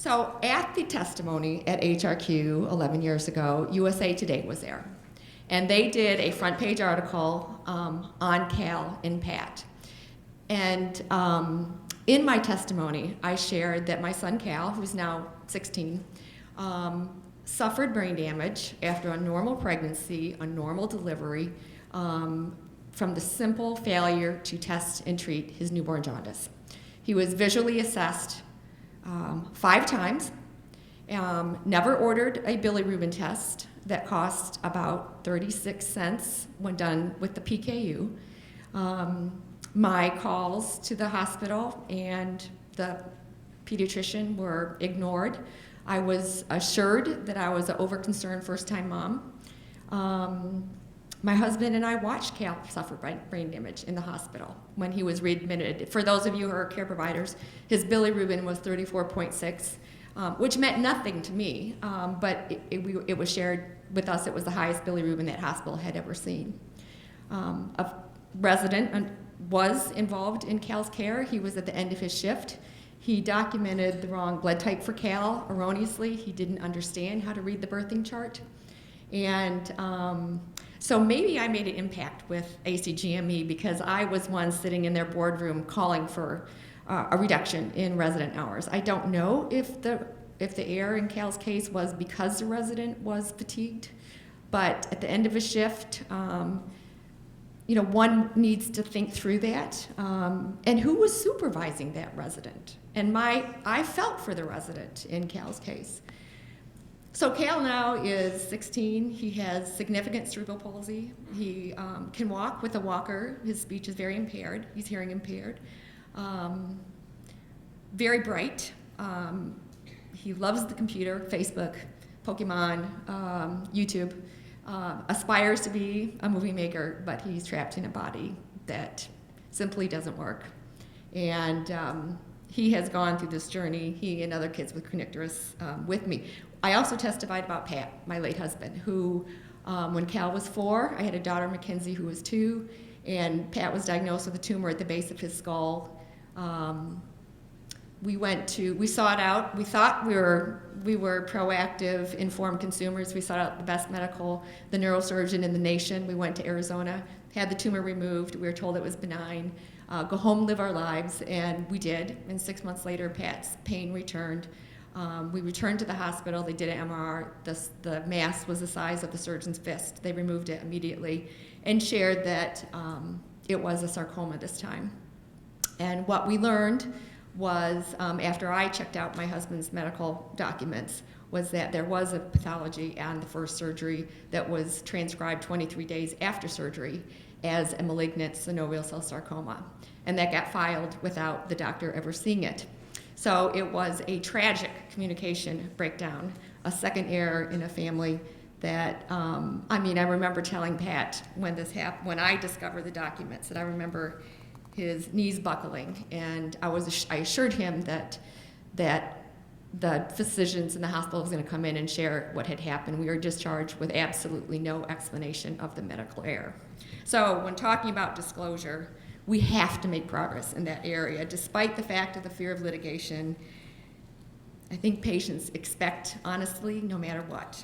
So at the testimony at HRQ 11 years ago, USA Today was there. And they did a front page article on Cal and Pat. And in my testimony, I shared that my son Cal, who's now 16, suffered brain damage after a normal pregnancy, a normal delivery, from the simple failure to test and treat his newborn jaundice. He was visually assessed 5 times, never ordered a bilirubin test that cost about 36 cents when done with the PKU. My calls to the hospital and the pediatrician were ignored. I was assured that I was an over-concerned first-time mom. My husband and I watched Cal suffer brain damage in the hospital when he was readmitted. For those of you who are care providers, his bilirubin was 34.6, which meant nothing to me, but it was shared with us. It was the highest bilirubin that hospital had ever seen. A resident was involved in Cal's care. He was at the end of his shift. He documented the wrong blood type for Cal erroneously. He didn't understand how to read the birthing chart. And so maybe I made an impact with ACGME because I was one sitting in their boardroom calling for a reduction in resident hours. I don't know if the error in Cal's case was because the resident was fatigued, but at the end of a shift, one needs to think through that. And who was supervising that resident? And I felt for the resident in Cal's case. So Cal now is 16. He has significant cerebral palsy. He can walk with a walker. His speech is very impaired. He's hearing impaired. Very bright. He loves the computer, Facebook, Pokemon, YouTube. Aspires to be a movie maker, but he's trapped in a body that simply doesn't work. And he has gone through this journey, he and other kids with kernicterus with me. I also testified about Pat, my late husband, who, when Cal was 4, I had a daughter, Mackenzie, who was 2, and Pat was diagnosed with a tumor at the base of his skull. We sought out, we thought we were proactive, informed consumers. We sought out the best the neurosurgeon in the nation. We went to Arizona, had the tumor removed. We were told it was benign. Go home, live our lives, and we did. And 6 months later, Pat's pain returned. We returned to the hospital. They did an MRI. The mass was the size of the surgeon's fist. They removed it immediately and shared that it was a sarcoma this time. And what we learned was, after I checked out my husband's medical documents, was that there was a pathology on the first surgery that was transcribed 23 days after surgery as a malignant synovial cell sarcoma. And that got filed without the doctor ever seeing it. So it was a tragic communication breakdown, a second error in a family that, I remember telling Pat when this happened, when I discovered the documents, that I remember his knees buckling, and I assured him that the physicians in the hospital was going to come in and share what had happened. We were discharged with absolutely no explanation of the medical error. So when talking about disclosure, we have to make progress in that area, despite the fact of the fear of litigation. I think patients expect, honestly, no matter what.